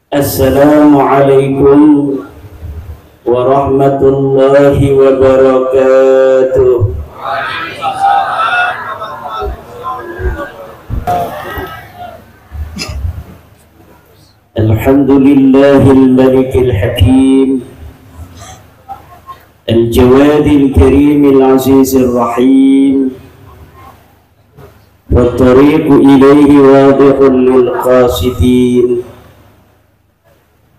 Assalamualaikum warahmatullahi wabarakatuh. Alhamdulillahil malikil hakim, al-jawadil karimil azizir rahim, wa tariqu ilayhi wadihun lil qasidin,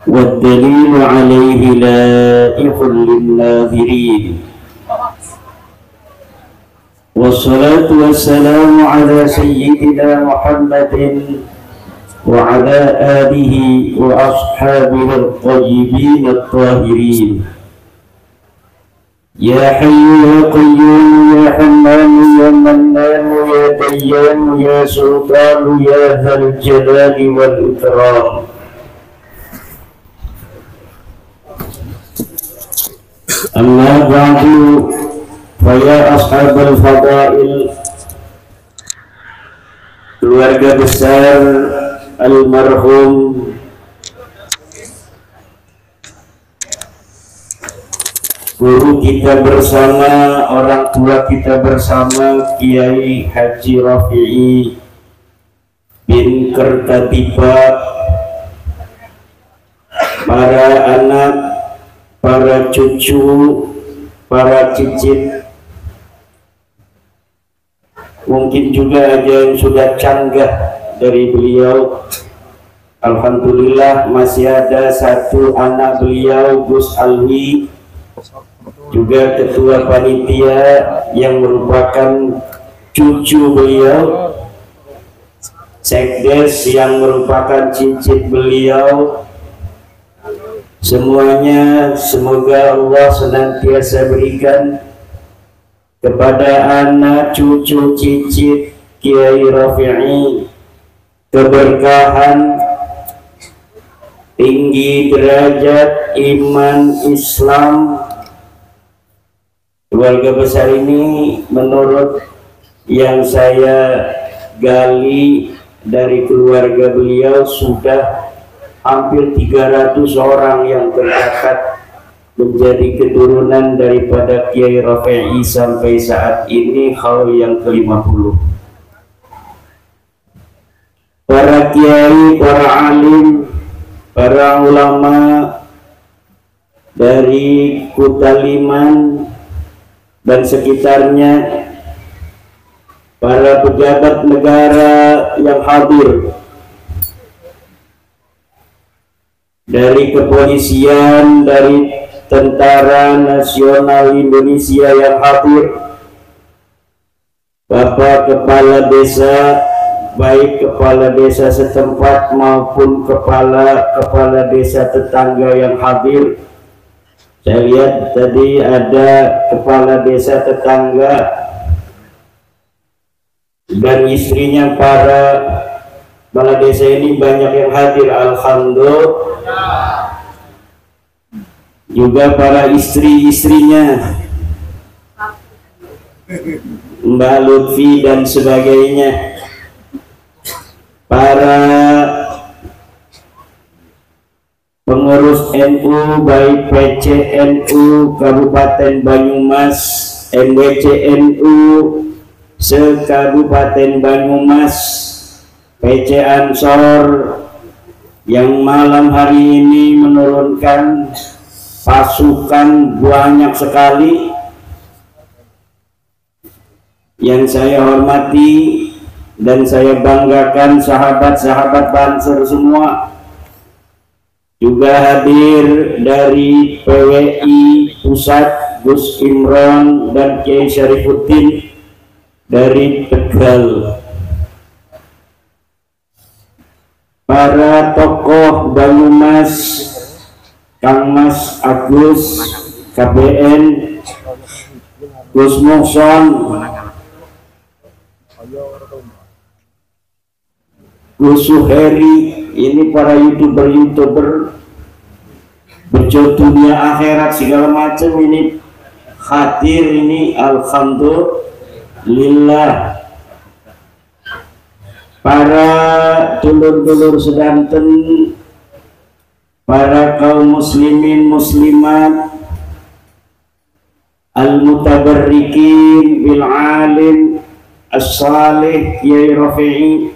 والدليل عليه لائق للناظرين. والصلاة والسلام على سيدنا محمد وعلى آله وأصحابه الطيبين الطاهرين. يا حي يا قيوم يا حنان يا منان يا ديان يا سلطان يا ذا الجلال والإكرام. Amma ba'du, faya ashabul fadail, keluarga besar almarhum guru kita bersama, orang tua kita bersama, Kiai Haji Rafi'i bin Kertatiba, para anak, para cucu, para cicit, mungkin juga ada yang sudah canggah dari beliau. Alhamdulillah masih ada satu anak beliau, Gus Alwi, juga ketua panitia yang merupakan cucu beliau, sekdes yang merupakan cicit beliau. Semuanya semoga Allah senantiasa berikan kepada anak cucu cicit Kiai Rafi'i keberkahan, tinggi derajat iman Islam. Keluarga besar ini menurut yang saya gali dari keluarga beliau sudah hampir 300 orang yang tercatat menjadi keturunan daripada Kiai Rafi'i sampai saat ini hal yang ke-50. Para kiai, para alim, para ulama dari Kutaliman dan sekitarnya, para pejabat negara yang hadir, dari kepolisian, dari Tentara Nasional Indonesia yang hadir, Bapak Kepala Desa, baik Kepala Desa setempat maupun Kepala Desa tetangga yang hadir. Saya lihat tadi ada Kepala Desa tetangga dan istrinya, para Kepala Desa ini banyak yang hadir, alhamdulillah. Juga para istri-istrinya, Mbak Lutfi dan sebagainya, para pengurus NU baik PCNU Kabupaten Banyumas, MWCNU se-Kabupaten Banyumas, PC Ansor yang malam hari ini menurunkan pasukan banyak sekali. Yang saya hormati dan saya banggakan sahabat-sahabat Banser semua, juga hadir dari PWI Pusat Gus Imron dan Kiai Syarifuddin dari Tegal. Para tokoh Banyumas, Kang Mas Agus, KBN, Gus Muhson, Gus Suheri, ini para youtuber berjuang dunia akhirat segala macam ini hadir ini, alhamdulillah. Para dulur-dulur sedanten para kaum muslimin muslimat, al-mutabarrikin bil alim as-salih Kiai Rafi'i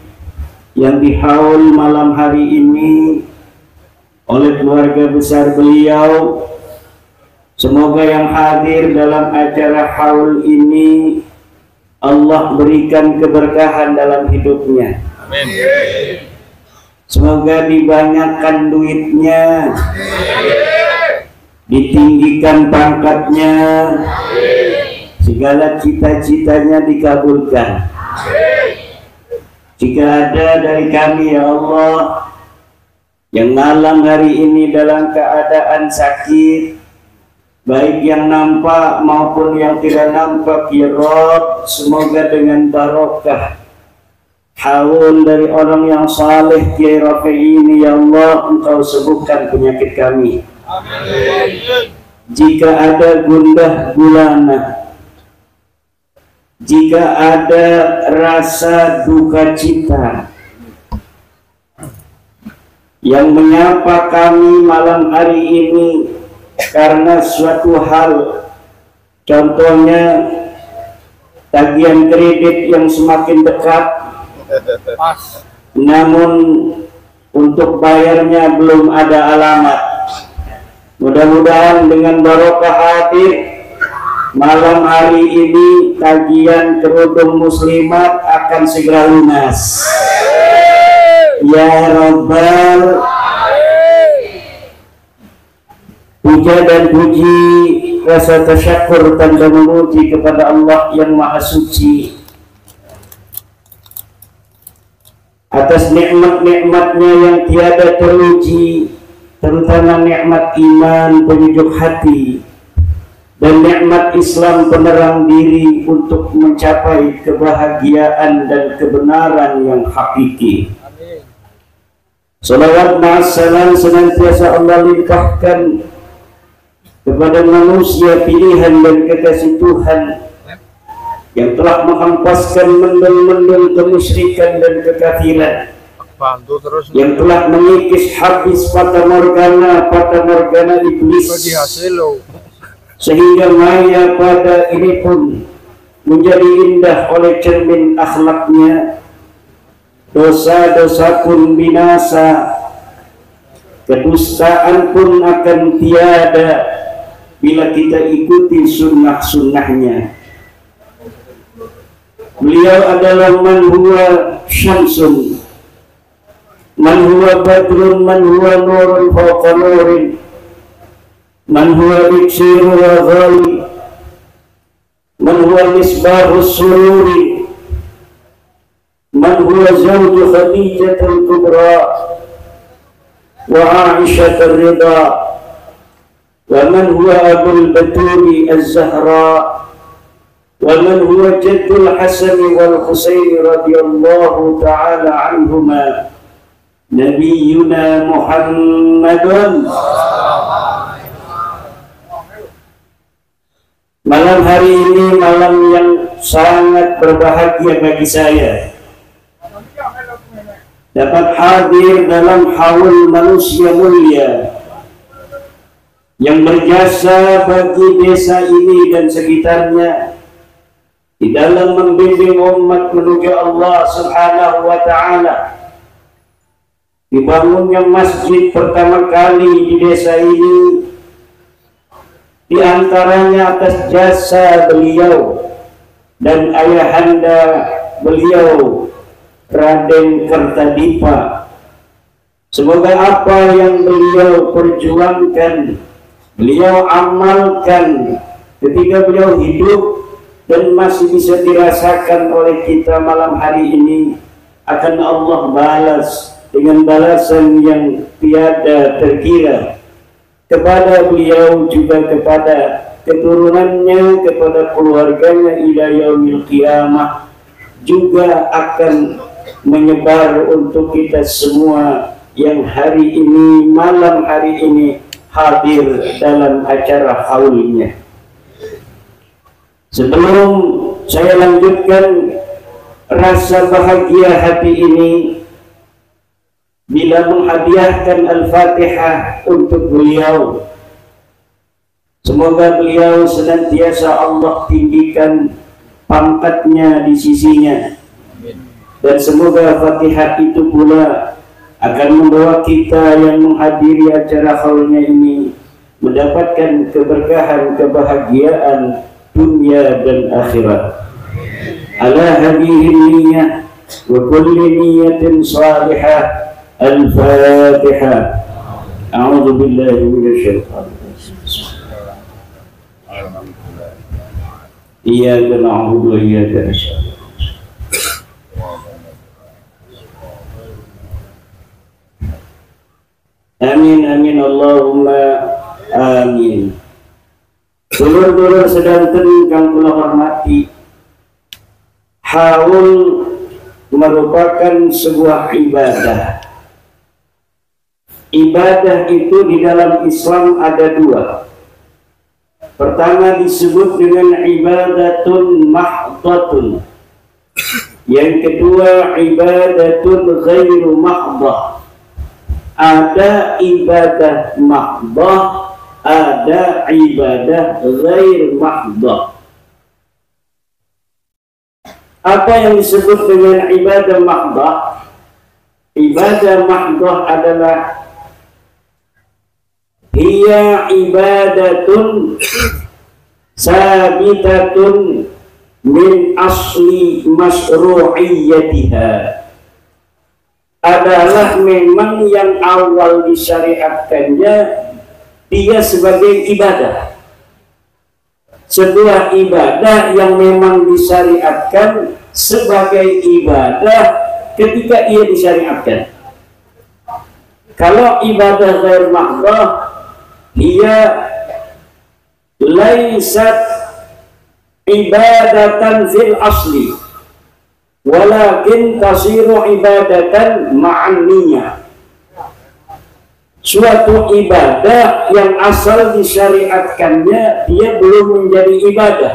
yang dihaul malam hari ini oleh keluarga besar beliau. Semoga yang hadir dalam acara haul ini Allah berikan keberkahan dalam hidupnya. Amin. Semoga dibanyakkan duitnya, ditinggikan pangkatnya, segala cita-citanya dikabulkan. Jika ada dari kami ya Allah yang malam hari ini dalam keadaan sakit, baik yang nampak maupun yang tidak nampak ya Rabb, semoga dengan barokah haul dari orang yang saleh Kiai Rafi'i ini ya Allah, Engkau sembuhkan penyakit kami. Amin. Jika ada gundah gulana, jika ada rasa duka cita yang menyapa kami malam hari ini karena suatu hal, contohnya tagihan kredit yang semakin dekat, namun untuk bayarnya belum ada alamat. Mudah-mudahan dengan barokah hadir malam hari ini tagihan kerudung muslimat akan segera lunas. Ya Rabbal, puja dan puji, rasa tasyakur tanda memuji kepada Allah yang Maha Suci atas nikmat-nikmatnya yang tiada teruji, terutama nikmat iman penyejuk hati dan nikmat Islam penerang diri untuk mencapai kebahagiaan dan kebenaran yang hakiki. Salawat ma'assalam senantiasa Allah limpahkan kepada manusia pilihan dan kekasih Tuhan yang telah menghempaskan mendung-mendung kemusyrikan dan kekafiran, yang telah mengikis habis fata morgana iblis, sehingga maya pada ini pun menjadi indah oleh cermin akhlaknya. Dosa-dosa pun binasa, kedustaan pun akan tiada bila kita ikuti sunnah-sunnahnya. Beliau adalah man huwa syamsun, man huwa badrun, man huwa nurun fawqa nurin, man huwa iksiru wa ghali, man huwa misbahus sururi, man huwa zawju Khadijatul Kubra wa Aisyah Ridha, wa man huwa Abul Baturi Az-Zahra, wa man huwa Jaddul Hasan wal Husain radhiyallahu ta'ala anhuma, Nabiyyuna Muhammadun. Malam hari ini malam yang sangat berbahagia bagi saya, dapat hadir dalam haul manusia mulia yang berjasa bagi desa ini dan sekitarnya di dalam membimbing umat menuju Allah Subhanahu wa ta'ala. Dibangunnya masjid pertama kali di desa ini di antaranya atas jasa beliau dan ayahanda beliau Raden Kertadipa. Semoga apa yang beliau perjuangkan, beliau amalkan ketika beliau hidup dan masih bisa dirasakan oleh kita malam hari ini, akan Allah balas dengan balasan yang tiada terkira kepada beliau, juga kepada keturunannya, kepada keluarganya ila yaumil qiyamah, juga akan menyebar untuk kita semua yang hari ini, malam hari ini hadir dalam acara haulnya. Sebelum saya lanjutkan rasa bahagia hati ini, bila menghadiahkan Al-Fatihah untuk beliau. Semoga beliau senantiasa Allah tinggikan pangkatnya di sisinya, dan semoga Fatihah itu pula akan membawa kita yang menghadiri acara haulnya ini mendapatkan keberkahan, kebahagiaan dunia dan akhirat. Ala hadhihi niyyah wa kulli niyyatin salihah. Al-Fatihah. A'udzu billahi minasyaitonir rajim. Iyyaka na'budu wa iyyaka nasta'in. Amin amin Allahumma amin. Dulur-dulur sedanten kang kula hormati, haul merupakan sebuah ibadah. Ibadah itu di dalam Islam ada dua. Pertama disebut dengan ibadatun mahdhatun. Yang kedua ibadatun ghairu mahdhah. Ada ibadah mahdhah, ada ibadah ghair mahdhah. Apa yang disebut dengan ibadah mahdhah? Ibadah mahdhah adalah hiya ibadatun sabitatun min asli masyru'iyyatiha, adalah memang yang awal disyariatkannya dia sebagai ibadah, sebuah ibadah yang memang disyariatkan sebagai ibadah ketika ia disyariatkan. Kalau ibadah ghair mahdhah, ia laisat ibadatan fil asli, walakin tasiru ibadatan ma'aniyah. Suatu ibadah yang asal disyariatkannya dia belum menjadi ibadah,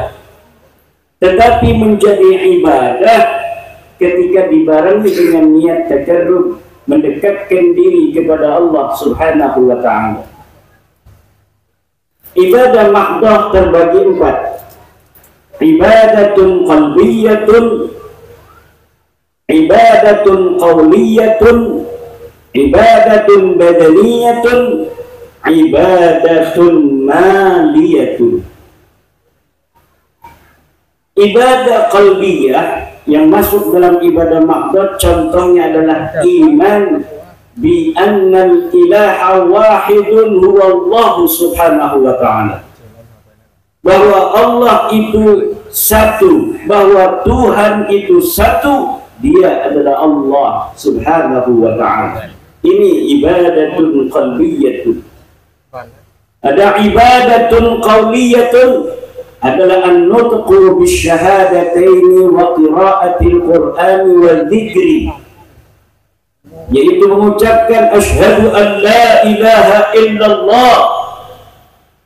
tetapi menjadi ibadah ketika dibarengi dengan niat takarrub, mendekatkan diri kepada Allah Subhanahu wa ta'ala. Ibadah mahdhah terbagi empat. Ibadatun qalbiyatun, ibadatun qawliyatun, ibadatun badaniyatun, ibadatun maliyatun. Ibadah qalbiyah yang masuk dalam ibadah mahdhah contohnya adalah iman bi annal ilaha wahidun huwa Allah subhanahu wa ta'ala, bahwa Allah itu satu, bahwa Tuhan itu satu, dia adalah Allah subhanahu wa ta'ala. Ini ibadatun qalbiyatun. Ada ibadatun qawliyatun, adalah an-nutqu bisyahadataini wa qira'atil qur'ani wa dzikri, yaitu mengucapkan asyhadu an la ilaha illallah,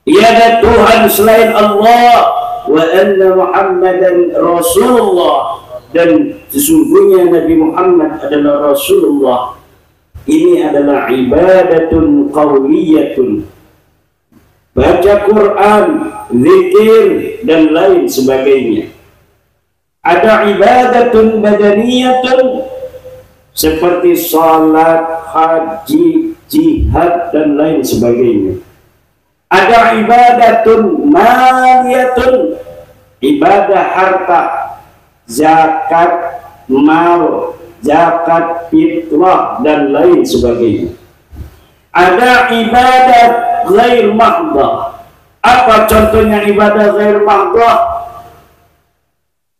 tiada Tuhan selain Allah, wa anna Muhammadan Rasulullah, dan sesungguhnya Nabi Muhammad adalah Rasulullah. Ini adalah ibadatun qawliyatun, baca Quran, zikir dan lain sebagainya. Ada ibadatun badaniyatun seperti salat, haji, jihad dan lain sebagainya. Ada ibadatun maliyatun, ibadah harta, zakat mal, zakat fitrah dan lain sebagainya. Ada ibadat ghair mahdhah. Apa contohnya ibadah ghair mahdhah?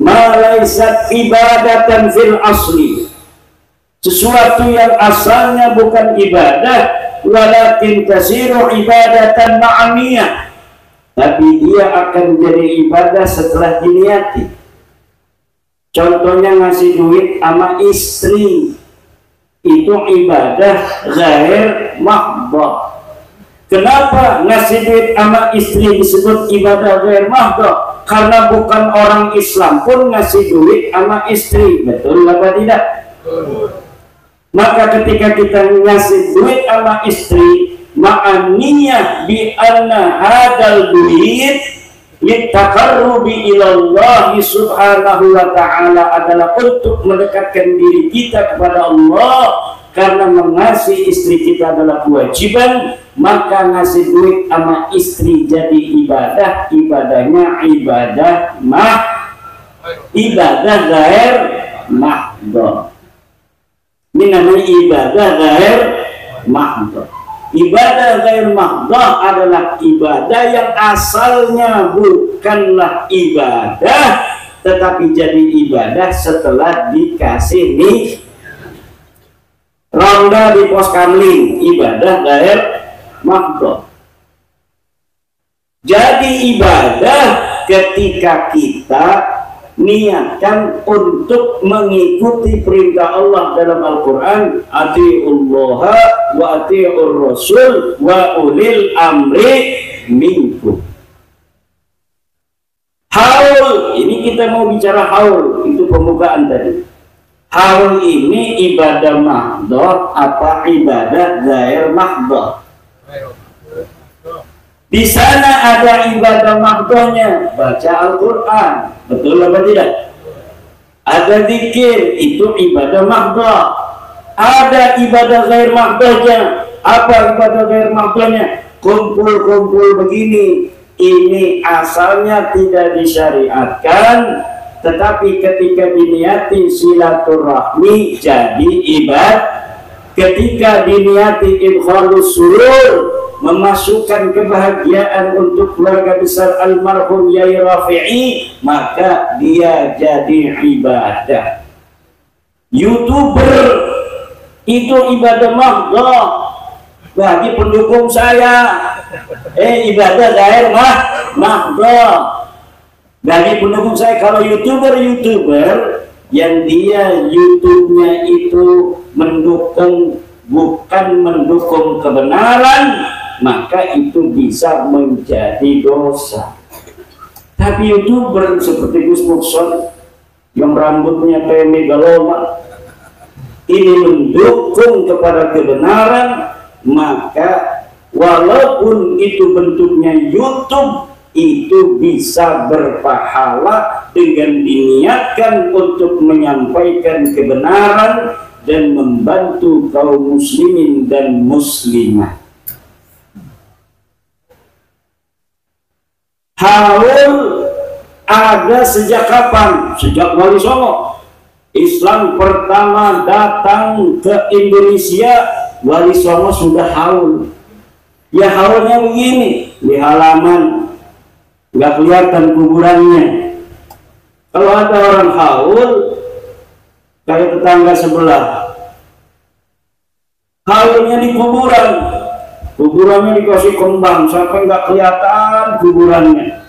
Ma laysat ibadatan fil asli, sesuatu yang asalnya bukan ibadah, walakin tasiru ibadatan ma'aniyah, tapi dia akan jadi ibadah setelah diniati. Contohnya ngasih duit sama istri, itu ibadah ghair mahdhah. Kenapa ngasih duit sama istri disebut ibadah ghair mahdhah? Karena bukan orang Islam pun ngasih duit sama istri. Betul apa tidak? Maka ketika kita ngasih duit sama istri, ma'aniyah bi anna hadal duit litaqarrubi ilallahi subhanahu wa ta'ala adalah untuk mendekatkan diri kita kepada Allah, karena mengasihi istri kita adalah kewajiban. Maka ngasih duit sama istri jadi ibadah, ibadahnya ibadah gair mahdoh. Ini namanya ibadah gair mahdoh. Ibadah gair mahdoh adalah ibadah yang asalnya bukanlah ibadah, tetapi jadi ibadah setelah dikasih nih ronda di pos kamling, ibadah gair mahdoh. Jadi ibadah ketika kita niatkan untuk mengikuti perintah Allah dalam Al-Quran, atiullaha wa atiur rasul wa ulil amri minkum. Haul, ini kita mau bicara haul, itu pembukaan tadi. Haul ini ibadah mahdoh apa ibadah gair mahdoh? Di sana ada ibadah mahdohnya, baca Al-Quran, betul apa tidak? Ada zikir, itu ibadah mahdoh. Ada ibadah gair mahdohnya. Apa ibadah gair mahdohnya? Kumpul-kumpul begini, ini asalnya tidak disyariatkan, tetapi ketika diniati silaturahmi jadi ibadah. Ketika diniati idkhalus surur, memasukkan kebahagiaan untuk keluarga besar almarhum Yai Rafi'i, maka dia jadi ibadah. YouTuber itu ibadah mahdoh bagi pendukung saya, ibadah gair mahdoh bagi pendukung saya. Kalau YouTuber yang dia YouTube-nya itu mendukung, bukan mendukung kebenaran, maka itu bisa menjadi dosa. Tapi YouTuber seperti Gus Mukson yang rambutnya kayak megaloma, ini mendukung kepada kebenaran, maka walaupun itu bentuknya YouTube, itu bisa berpahala dengan diniatkan untuk menyampaikan kebenaran dan membantu kaum muslimin dan muslimah. Haul ada sejak kapan? Sejak Wali Songo. Islam pertama datang ke Indonesia, Wali Songo sudah haul. Ya haulnya begini, di halaman nggak kelihatan kuburannya. Kalau ada orang haul kayak tetangga sebelah, haulnya di kuburan, kuburannya dikasih kembang sampai nggak kelihatan kuburannya,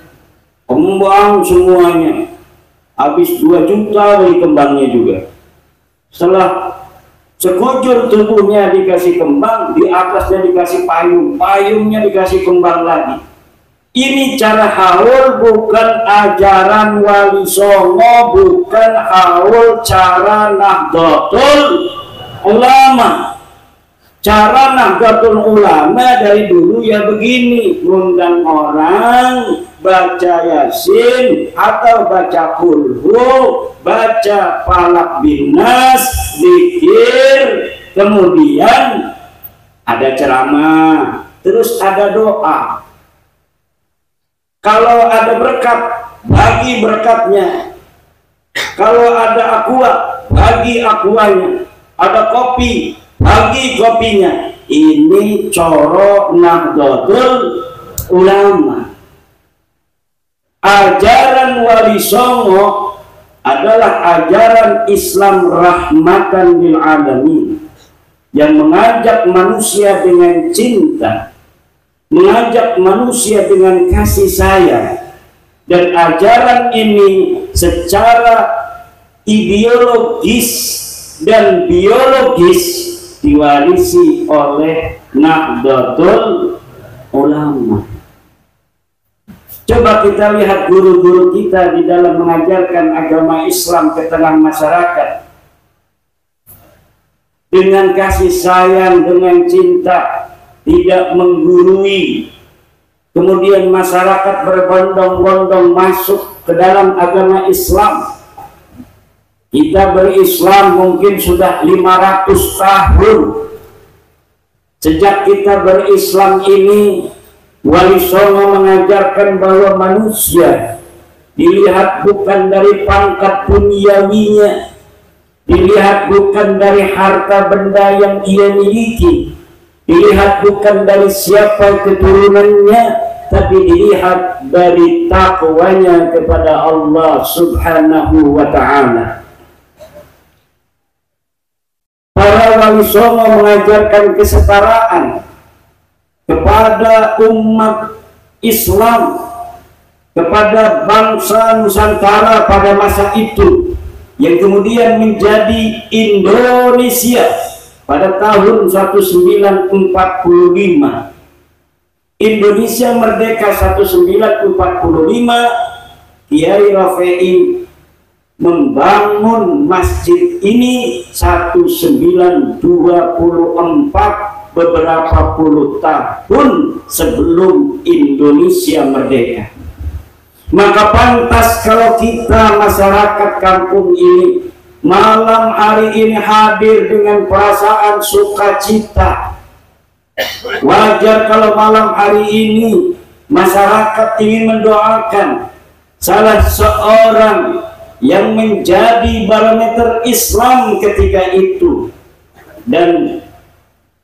kembang semuanya, habis 2 juta beli kembangnya juga. Setelah sekujur tubuhnya dikasih kembang, di atasnya dikasih payung, payungnya dikasih kembang lagi. Ini cara haul, bukan ajaran Wali Songo, bukan haul cara Nahdlatul Ulama. Cara Nahdlatul Ulama dari dulu ya begini, ngundang orang baca Yasin atau baca Kulhu, baca Falak bin Nas, zikir, kemudian ada ceramah, terus ada doa. Kalau ada berkat, bagi berkatnya. Kalau ada aqua, bagi aquanya. Ada kopi, bagi kopinya. Ini coro Nahdlatul Ulama. Ajaran Wali Songo adalah ajaran Islam rahmatan lil alamin, yang mengajak manusia dengan cinta, mengajak manusia dengan kasih sayang. Dan ajaran ini secara ideologis dan biologis diwarisi oleh Nahdlatul Ulama. Coba kita lihat guru-guru kita di dalam mengajarkan agama Islam ke tengah masyarakat. dengan kasih sayang, dengan cinta, tidak menggurui. Kemudian masyarakat berbondong-bondong masuk ke dalam agama Islam. Kita berislam mungkin sudah 500 tahun. Sejak kita berislam ini, Wali Songo mengajarkan bahwa manusia dilihat bukan dari pangkat duniawinya, dilihat bukan dari harta benda yang ia miliki, dilihat bukan dari siapa keturunannya, tapi dilihat dari takwanya kepada Allah Subhanahu wa ta'ala. Para Wali Songo mengajarkan kesetaraan kepada umat Islam, kepada bangsa Nusantara pada masa itu, yang kemudian menjadi Indonesia pada tahun 1945. Indonesia merdeka 1945. Kiai Rafi'i membangun masjid ini 1924, beberapa puluh tahun sebelum Indonesia merdeka. Maka pantas kalau kita masyarakat kampung ini malam hari ini hadir dengan perasaan sukacita. Wajar kalau malam hari ini masyarakat ingin mendoakan salah seorang yang menjadi barometer Islam ketika itu, dan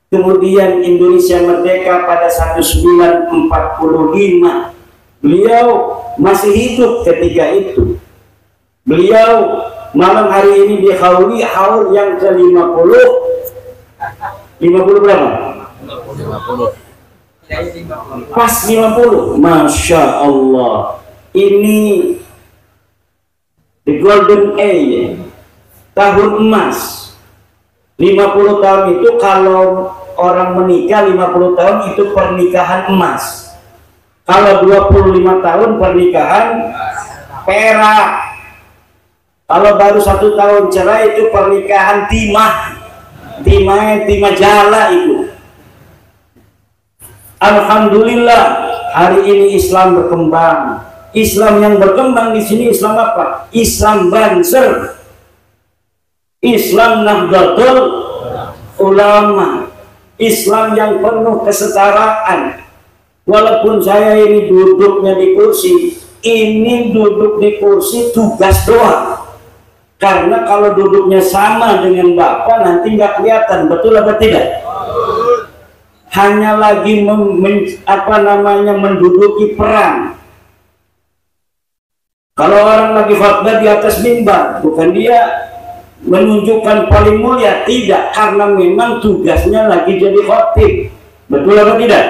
kemudian Indonesia merdeka pada 1945. Beliau masih hidup ketika itu. Beliau malam hari ini dihauli haul yang ke-50. 50 berapa? 50. Pas 50. Masya Allah. Ini the golden age, tahun emas. 50 tahun itu kalau orang menikah 50 tahun itu pernikahan emas. Kalau 25 tahun pernikahan perak. Kalau baru 1 tahun cerai itu pernikahan timah. Timah jala itu. Alhamdulillah hari ini Islam berkembang. Islam yang berkembang di sini Islam apa? Islam Banser, Islam Nahdlatul Ulama, Islam yang penuh kesetaraan. Walaupun saya ini duduknya di kursi, ini duduk di kursi tugas doang. Karena kalau duduknya sama dengan Bapak nanti nggak kelihatan, betul apa tidak? Hanya lagi menduduki peran. Kalau orang lagi khutbah di atas mimbar, bukan dia menunjukkan paling mulia, tidak, karena memang tugasnya lagi jadi khotib, betul apa tidak?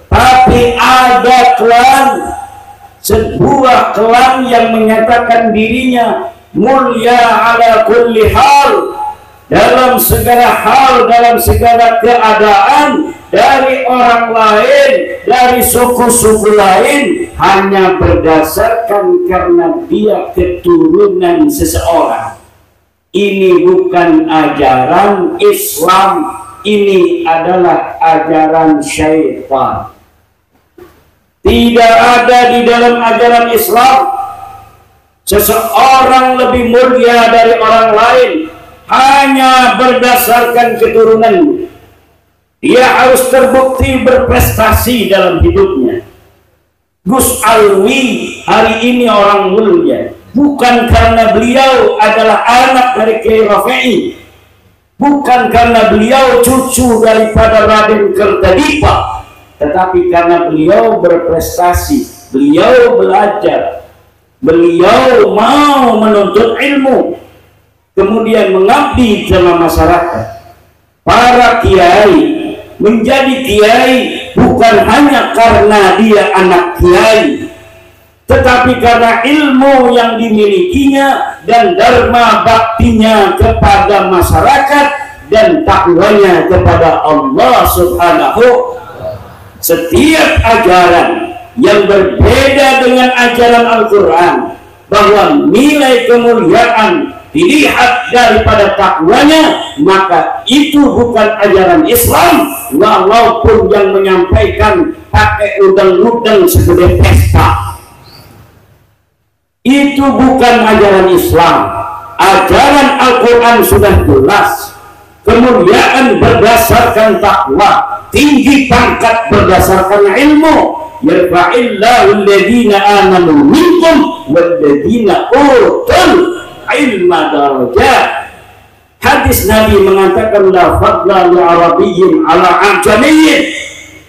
Tapi ada klan, sebuah klan yang menyatakan dirinya mulia ala kulli hal, dalam segala hal, dalam segala keadaan, dari orang lain, dari suku-suku lain, hanya berdasarkan karena dia keturunan seseorang. Ini bukan ajaran Islam, ini adalah ajaran syaitan. Tidak ada di dalam ajaran Islam seseorang lebih mulia dari orang lain hanya berdasarkan keturunannya. Dia harus terbukti berprestasi dalam hidupnya. Gus Alwi hari ini orang mulia, bukan karena beliau adalah anak dari Kiai Rafi'i, bukan karena beliau cucu daripada Raden Kertadipa, tetapi karena beliau berprestasi, beliau belajar, beliau mau menuntut ilmu, kemudian mengabdi dalam masyarakat. Para kiai menjadi kiai bukan hanya karena dia anak kiai, tetapi karena ilmu yang dimilikinya dan dharma baktinya kepada masyarakat dan takwanya kepada Allah Subhanahu. Setiap ajaran yang berbeda dengan ajaran Al-Quran, bahwa nilai kemuliaan, dilihat daripada takwanya, maka itu bukan ajaran Islam, walaupun yang menyampaikan pakai udang-udang segede pesta. Itu bukan ajaran Islam. Ajaran Al-Quran sudah jelas, kemuliaan berdasarkan takwa, tinggi pangkat berdasarkan ilmu. Yarfa'illahu alladhina amanu minkum walladhina utul ilma darajat. Hadis Nabi mengatakan la fadla li arabiyyin ala ajamiyyin.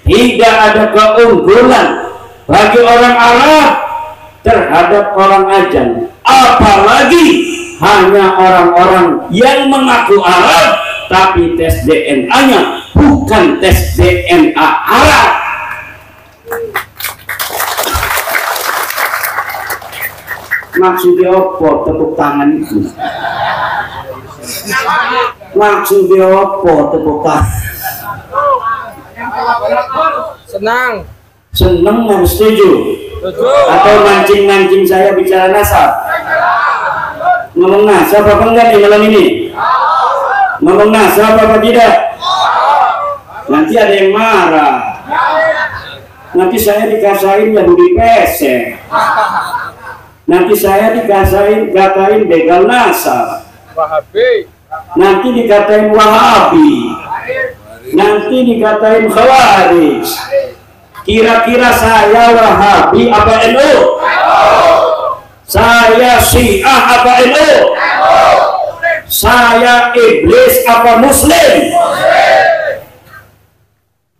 Tidak ada keunggulan bagi orang Arab terhadap orang ajam, apalagi hanya orang-orang yang mengaku Arab tapi tes DNA-nya bukan tes DNA Arab. Maksudnya apa tepuk tangan itu? Maksudnya apa tepuk tangan? Senang mau setuju? Atau mancing-mancing saya bicara nasab? Ngomong nasab apa enggak nih malam ini? Ngomong nasab apa tidak? Nanti ada yang marah. Nanti saya dikasain Yahudi pesek. Nanti saya katain begal nasab. Nanti dikatain Wahabi. Nanti dikatain Khawarij. Kira-kira saya Wahabi apa NU? Saya Syiah apa NU? Saya iblis apa Muslim?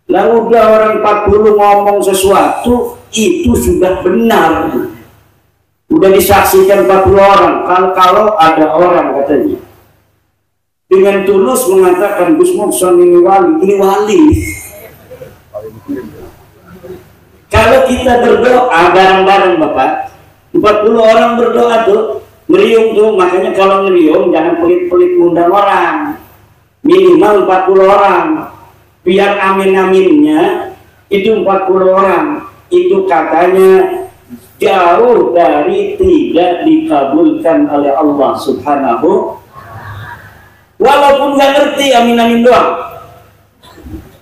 Lalu udah orang 40 ngomong sesuatu itu sudah benar, udah disaksikan 40 orang. Kalau ada orang katanya dengan tulus mengatakan Gus Muhsin ini wali. Kalau kita berdoa bareng-bareng Bapak, 40 orang berdoa tuh ngeriung tuh, makanya kalau ngeriung jangan pelit-pelit ngundang orang, minimal 40 orang. Biar amin-aminnya itu 40 orang. Itu katanya jauh dari tidak dikabulkan oleh Allah Subhanahu. Walaupun nggak ngerti amin-amin doang.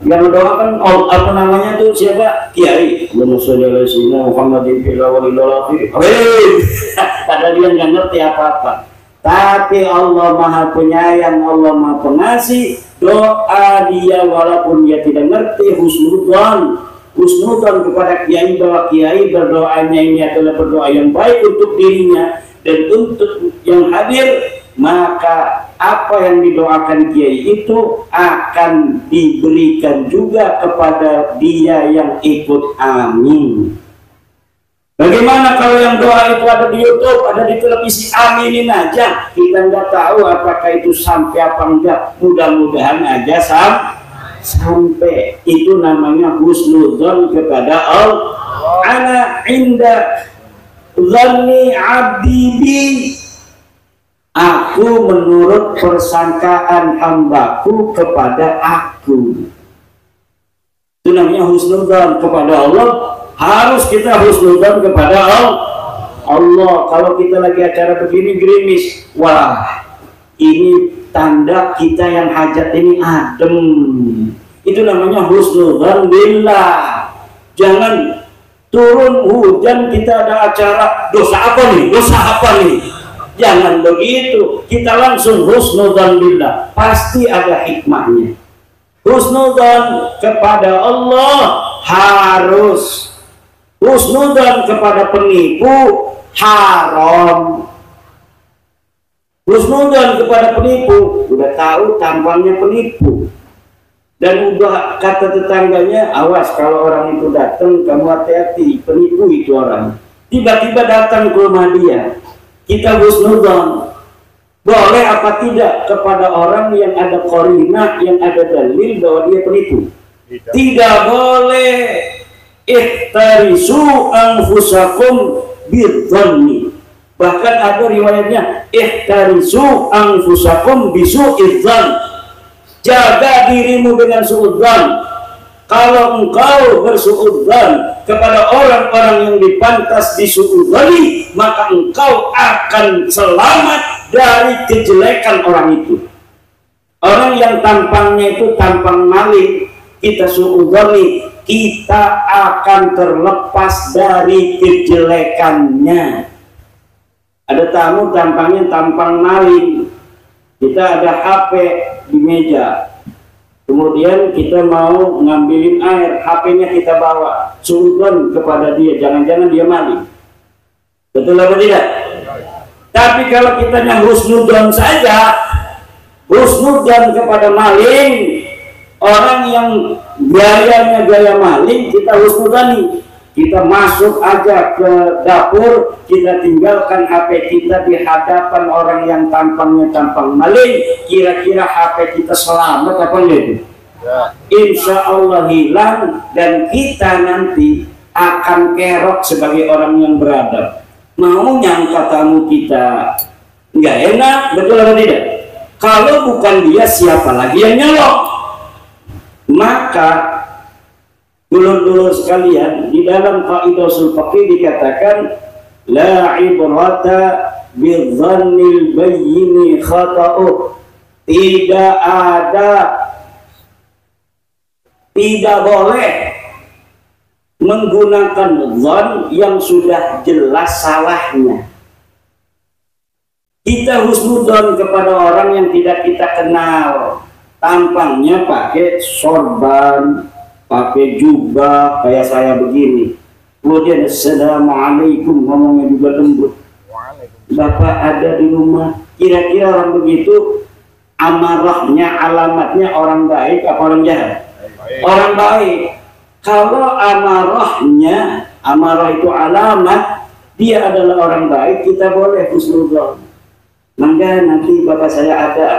Yang doakan apa namanya tuh siapa? Kiai. Muhammadin fil awwal wal akhir. Padahal dia nggak ngerti apa-apa. Tapi Allah Maha Penyayang, Allah Maha Pengasih. Doa dia walaupun dia tidak ngerti, husnudzon kepada kiai, bahwa kiai berdoanya ini adalah berdoa yang baik untuk dirinya dan untuk yang hadir, maka apa yang didoakan kiai itu akan diberikan juga kepada dia yang ikut. Amin. Bagaimana kalau yang doa itu ada di YouTube, ada di televisi, aminin aja. Kita nggak tahu apakah itu sampai apa enggak. Mudah-mudahan aja sampai. Itu namanya husnudzon kepada Allah. Ana inda dzanni abdi bi. Aku menurut persangkaan hambaku kepada aku. Itu namanya husnudzon kepada Allah. Harus kita husnudzon kepada Allah. Kalau kita lagi acara begini gerimis, wah ini tanda kita yang hajat ini adem. Itu namanya husnudzon billah. Jangan turun hujan kita ada acara, dosa apa nih? Jangan begitu. Kita langsung husnudzon billah. Pasti ada hikmahnya. Husnudzon kepada Allah harus. Husnudzon kepada penipu haram. Husnudzon kepada penipu, udah tahu tampangnya penipu, dan udah kata tetangganya, awas kalau orang itu datang kamu hati-hati, penipu itu orang. Tiba-tiba datang ke rumah dia, kita husnudzon. Boleh apa tidak kepada orang yang ada qarinah, yang ada dalil bahwa dia penipu? Tidak boleh. Ihtarisu anfusakum bidzanni. Bahkan ada riwayatnya ihtarisu anfusakum bisu'idzan. Jaga dirimu dengan suudzan. Kalau engkau bersuudzan kepada orang-orang yang dipantas disuudzani, maka engkau akan selamat dari kejelekan orang itu. Orang yang tampangnya itu tampang maling, kita suudzoni, kita akan terlepas dari kejelekannya. Ada tamu tampangnya tampang maling, kita ada HP di meja, kemudian kita mau ngambilin air, HP-nya kita bawa, suudzon kepada dia, jangan-jangan dia maling. Betul apa tidak? Tapi kalau kita husnudzon saja, husnudzon kepada maling, orang yang gayanya gaya maling, kita husnudzoni. Kita masuk aja ke dapur, kita tinggalkan HP kita di hadapan orang yang tampangnya tampang maling, kira-kira HP kita selamat apa enggak? Insya Allah hilang, dan kita nanti akan kerok sebagai orang yang beradab. Mau nyangka tamu kita nggak enak, betul atau tidak? Kalau bukan dia, siapa lagi yang nyolong? Maka dulur-dulur sekalian, di dalam kaidah ushul fiqih dikatakan la ibrata bidzannil bayyini khata'u. Tidak boleh menggunakan dzan yang sudah jelas salahnya. Kita husnudzon kepada orang yang tidak kita kenal, tampangnya pakai sorban, pakai jubah kayak saya begini, kemudian assalamualaikum, ngomongnya juga lembut, Bapak ada di rumah, kira-kira orang begitu amarahnya, alamatnya orang baik apa orang jahat? Orang baik. Kalau amarahnya, amarah itu alamat, dia adalah orang baik, kita boleh husnudzon. Maka nanti bapak saya ada,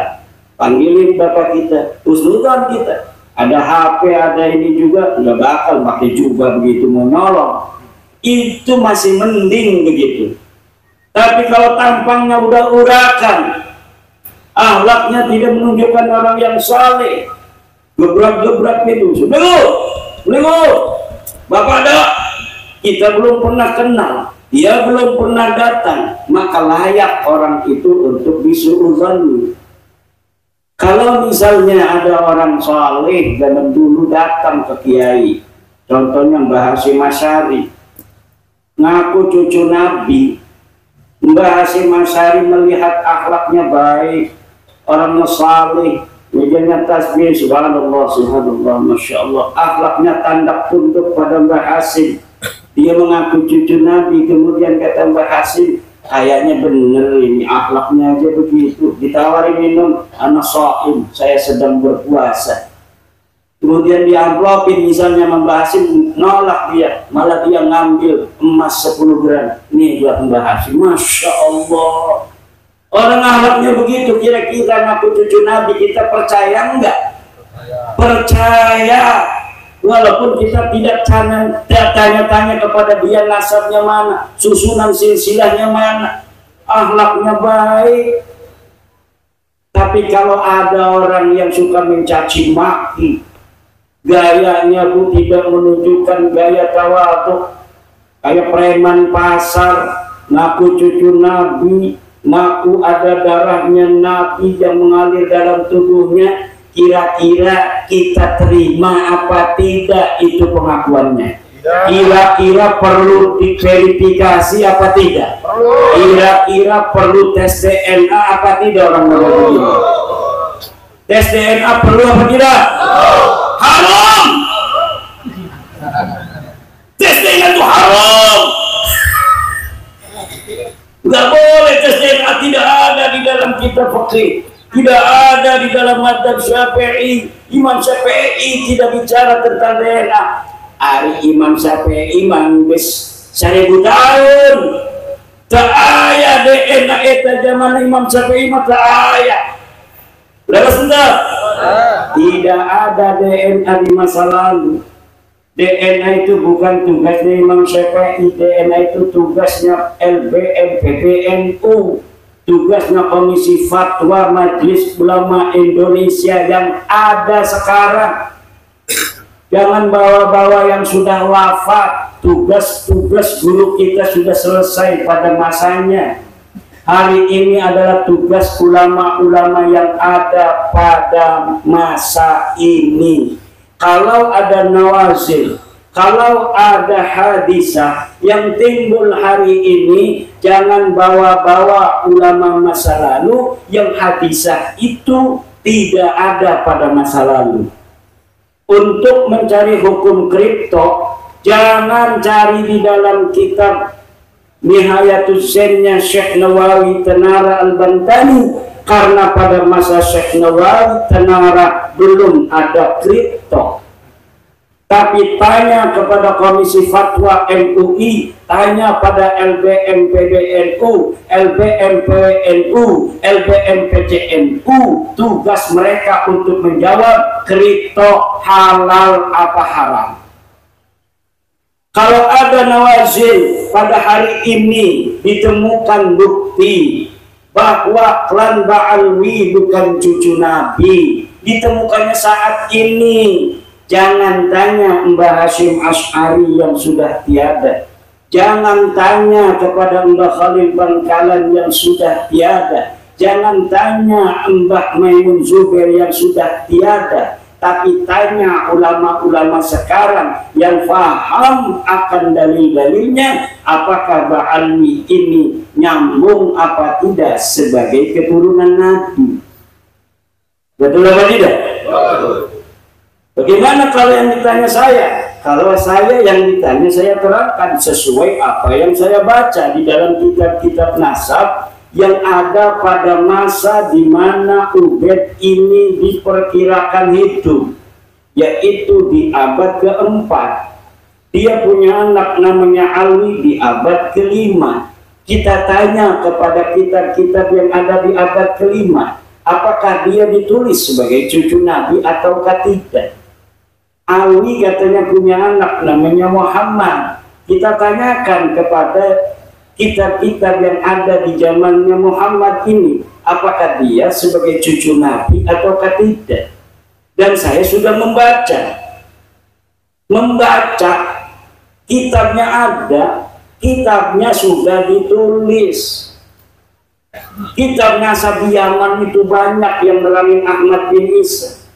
panggilin bapak kita, husnudzon kita. Ada HP, ada ini juga, nggak bakal pakai jubah begitu mau nolong. Itu masih mending begitu. Tapi kalau tampangnya udah urakan, akhlaknya tidak menunjukkan orang yang saleh, gebrak-gebrak itu, Bapak ada, kita belum pernah kenal, dia belum pernah datang, maka layak orang itu untuk disuudzoni. Kalau misalnya ada orang saleh zaman dulu datang ke kiai, contohnya Mbah Hasyim Asy'ari, ngaku cucu Nabi, Mbah Hasyim Asy'ari melihat akhlaknya baik, orangnya saleh, mejanya tasbih, subhanallah, subhanallah, masya Allah, akhlaknya tanda tunduk pada Mbah Hasyim. Dia mengaku cucu Nabi, kemudian kata Mbah Hasyim, kayaknya bener ini akhlaknya aja begitu. Ditawari minum, anak shaim, saya sedang berpuasa. Kemudian diamplopin misalnya Mbah Hasyim, nolak dia, malah dia ngambil emas 10 gram. Nih buat Mbah Hasyim, masya Allah. Orang akhlaknya begitu, kira-kira ngaku cucu Nabi, kita percaya enggak? Percaya. Walaupun kita tidak tanya-tanya kepada dia nasabnya mana, susunan silsilahnya mana, akhlaknya baik. Tapi kalau ada orang yang suka mencaci maki, gayanya pun tidak menunjukkan gaya tawadhu, kayak preman pasar, ngaku cucu Nabi, ngaku ada darahnya Nabi yang mengalir dalam tubuhnya, kira-kira kita terima apa tidak itu pengakuannya? Kira-kira perlu diverifikasi apa tidak? Kira-kira perlu tes DNA apa tidak orang begini? Tes DNA perlu apa tidak? Haram! Tes DNA itu haram! Nggak boleh tes DNA, tidak ada di dalam kitab fikih, tidak ada di dalam mazhab Syafi'i. Imam Syafi'i tidak bicara tentang DNA. Ari Imam Syafi'i manggis 1000 tahun tak aya DNA eta zaman Imam Syafi'i mah tak aya. Berapa sudah? Tidak ada DNA di masa lalu. DNA itu bukan tugasnya Imam Syafi'i, DNA itu tugasnya LBM, PBNU, tugasnya Komisi Fatwa Majelis Ulama Indonesia yang ada sekarang. Jangan bawa-bawa yang sudah wafat. Tugas-tugas guru kita sudah selesai pada masanya. Hari ini adalah tugas ulama-ulama yang ada pada masa ini. Kalau ada nawazil, kalau ada hadisah yang timbul hari ini, jangan bawa-bawa ulama masa lalu yang hadisah itu tidak ada pada masa lalu. Untuk mencari hukum kripto, jangan cari di dalam kitab Nihayatus Zennya Syekh Nawawi Tanara Al-Bantani, karena pada masa Syekh Nawawi Tanara belum ada kripto. Tapi tanya kepada Komisi Fatwa MUI, tanya pada LBM PBNU, LBM PWNU, LBM PCNU, tugas mereka untuk menjawab kripto halal apa haram. Kalau ada nawazil pada hari ini ditemukan bukti bahwa klan Ba'alwi bukan cucu Nabi, ditemukannya saat ini, jangan tanya Mbah Hashim Asy'ari yang sudah tiada, jangan tanya kepada Mbah Khalil Bangkalan yang sudah tiada, jangan tanya Mbah Maimun Zubair yang sudah tiada, tapi tanya ulama-ulama sekarang yang paham akan dalil-dalilnya, apakah Ba'alwi ini nyambung apa tidak sebagai keturunan Nabi. Betul apa tidak? Bagaimana kalau yang ditanya saya? Kalau saya yang ditanya, saya terangkan sesuai apa yang saya baca di dalam kitab-kitab nasab yang ada pada masa di mana Ubaid ini diperkirakan hidup, yaitu di abad keempat. Dia punya anak namanya Alwi di abad kelima. Kita tanya kepada kitab-kitab yang ada di abad kelima, apakah dia ditulis sebagai cucu Nabi ataukah tidak? Alwi katanya punya anak namanya Muhammad. Kita tanyakan kepada kitab-kitab yang ada di zamannya Muhammad ini, apakah dia sebagai cucu Nabi ataukah tidak? Dan saya sudah membaca kitabnya ada, kitabnya sudah ditulis. Kitab Nasab Yaman itu banyak yang berangin Ahmad bin Isa.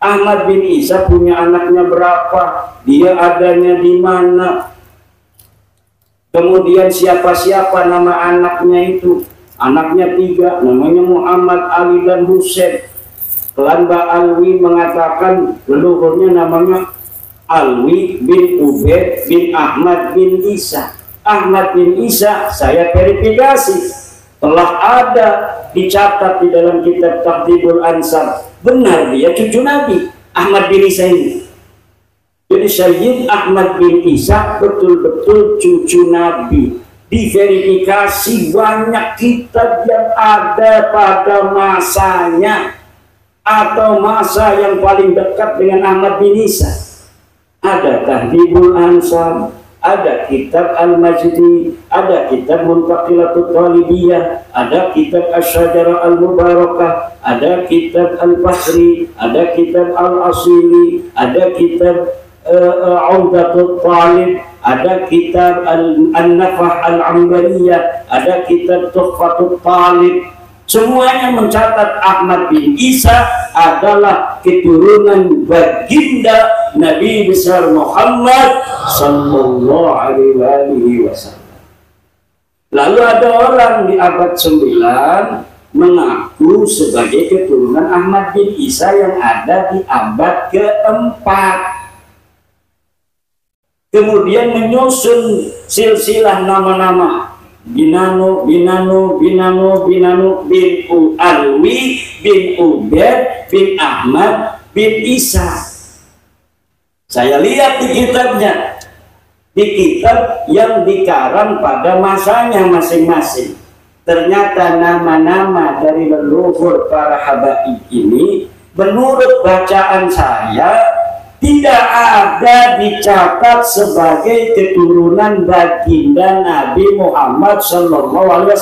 Ahmad bin Isa punya anaknya berapa? Dia adanya di mana? Kemudian siapa-siapa nama anaknya itu? Anaknya 3, namanya Muhammad, Ali, dan Husain. Klan Ba'alwi mengatakan leluhurnya namanya Alwi bin Ubaid bin Ahmad bin Isa. Ahmad bin Isa saya verifikasi, telah ada dicatat di dalam kitab Tahdhibul Ansab. Benar dia cucu Nabi, Ahmad bin Isa ini. Jadi Sayyid Ahmad bin Isa betul-betul cucu Nabi. Diverifikasi banyak kitab yang ada pada masanya atau masa yang paling dekat dengan Ahmad bin Isa. Ada Tahdhibul Ansab, ada kitab Al-Majdi, ada kitab Muntaqilatut Talibiyah, ada kitab Asy-Syajarah Al-Mubarakah, ada kitab Al-Bahri, ada kitab Al-Asili, ada kitab Umdatul Talib, ada kitab An-Nafah Al-Ambaliyah, ada kitab Tuhfatul Talib. Semuanya mencatat Ahmad bin Isa adalah keturunan baginda Nabi besar Muhammad sallallahu alaihi wasallam. Lalu ada orang di abad 9 mengaku sebagai keturunan Ahmad bin Isa yang ada di abad keempat. Kemudian menyusun silsilah nama-nama Binanu bin Alwi bin Ubaid bin Ahmad bin Isa. Saya lihat di kitabnya, di kitab yang dikarang pada masanya masing-masing. Ternyata nama-nama dari leluhur para habaib ini menurut bacaan saya tidak ada dicatat sebagai keturunan baginda Nabi Muhammad SAW.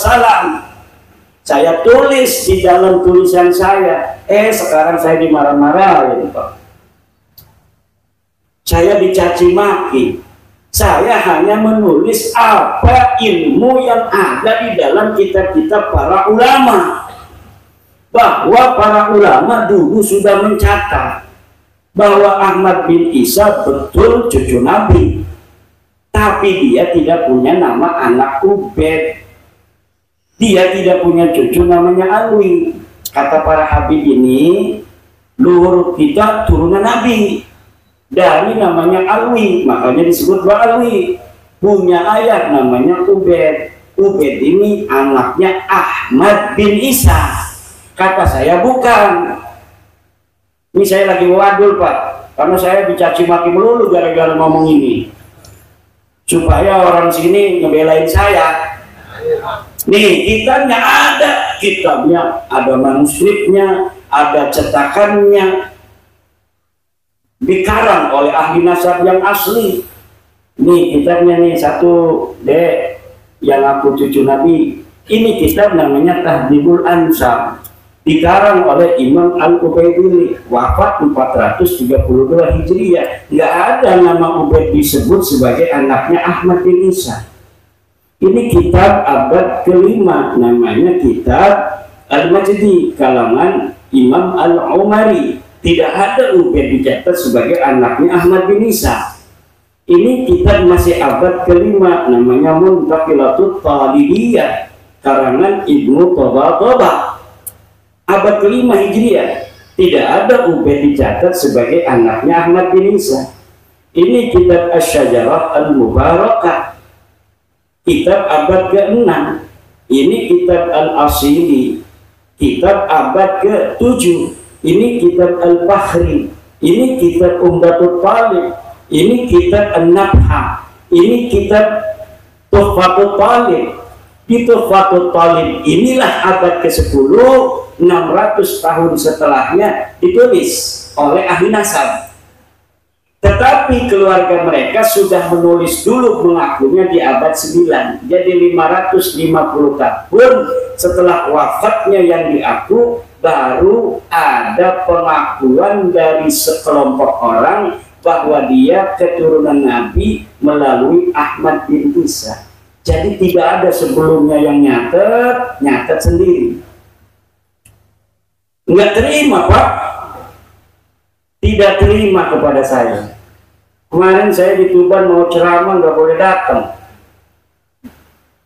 Saya tulis di dalam tulisan saya, sekarang saya dimarah-marahin, Pak. Saya dicaci maki, Saya hanya menulis apa ilmu yang ada di dalam kitab-kitab para ulama. Bahwa para ulama dulu sudah mencatat bahwa Ahmad bin Isa betul cucu Nabi. Tapi dia tidak punya nama anak Ubed. Dia tidak punya cucu namanya Alwi. Kata para habib ini, luhur kita turunan Nabi. Dari namanya Alwi, makanya disebut Alwi. Punya ayah namanya Ubed. Ubed ini anaknya Ahmad bin Isa. Kata saya bukan. Ini saya lagi wadul Pak, karena saya dicaci maki melulu gara-gara ngomong ini. Supaya orang sini ngebelain saya. Nih kitabnya ada manuskripnya, ada cetakannya. Dikarang oleh ahli nasab yang asli. Nih kitabnya nih satu dek yang aku cucu Nabi. Ini kitab namanya Tahdhibul Ansab. Dikarang oleh Imam Al-Ubaidili, wafat 432 Hijriah. Nggak ada nama Ubaid disebut sebagai anaknya Ahmad bin Isa. Ini kitab abad kelima, namanya kitab Al-Majdi, kalangan Imam Al-Umari. Tidak ada Ubaid dicatat sebagai anaknya Ahmad bin Isa. Ini kitab masih abad kelima, namanya Muntaqilatut Talibiyah, karangan Ibnu Toba. Abad kelima Hijriah. Tidak ada Ubaid dicatat sebagai anaknya Ahmad bin Isa. Ini kitab Asy-Syajarah Al-Mubarakah, kitab abad ke-6. Ini kitab Al-Asili, kitab abad ke-7. Ini kitab Al-Fakhri, ini kitab Umdatul Talib, ini kitab An-Nabha, ini kitab Tuhfatul Talib. Di Tuhfatul Talib inilah abad ke-10, 600 tahun setelahnya ditulis oleh ahli nasab. Tetapi keluarga mereka sudah menulis dulu mengakunya di abad 9. Jadi 550 tahun setelah wafatnya yang diaku, baru ada pengakuan dari sekelompok orang bahwa dia keturunan Nabi melalui Ahmad bin Isa. Jadi tidak ada sebelumnya yang nyatet sendiri. Nggak terima Pak, tidak terima kepada saya. Kemarin saya di Tuban mau ceramah nggak boleh datang.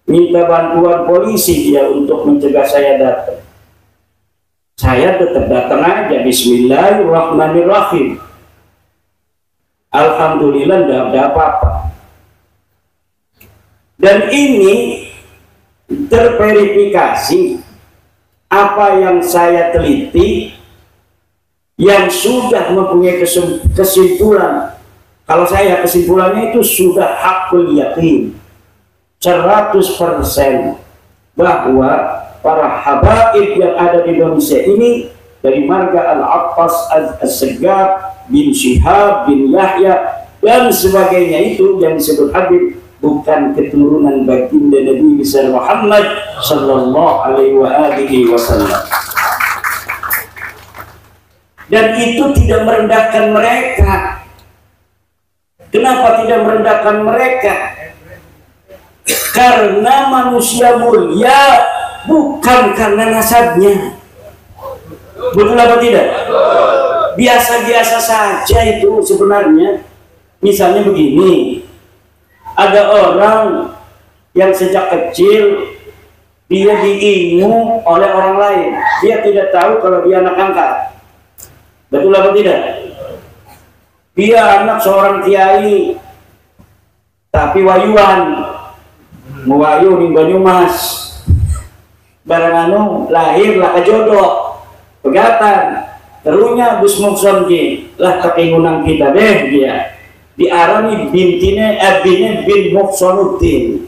Minta bantuan polisi dia untuk mencegah saya datang. Saya tetap datang aja. Bismillahirrahmanirrahim. Alhamdulillah tidak ada apa-apa. Dan ini terverifikasi apa yang saya teliti, yang sudah mempunyai kesimpulan. Kalau saya kesimpulannya itu sudah hakul yakin 100% bahwa para habaib yang ada di Indonesia ini, dari marga Al-Abbas As-Segaf bin Syihab bin Yahya dan sebagainya, itu yang disebut Habib, bukan keturunan baginda Nabi besar Muhammad sallallahu alaihi wasallam. Dan itu tidak merendahkan mereka. Kenapa tidak merendahkan mereka? Karena manusia mulia bukan karena nasabnya. Betul apa tidak? Biasa-biasa saja itu sebenarnya. Misalnya begini, ada orang yang sejak kecil dia diingu oleh orang lain. Dia tidak tahu kalau dia anak angkat. Betul apa tidak? Dia anak seorang kiai, tapi wayuan, mewayu ning Banyumas. Barang anu lahirlah kejodoh, pegatan. Terunya Gus Mukson ki, lah kekingunan kita deh dia. Diarani bintine bin Muksonuddin.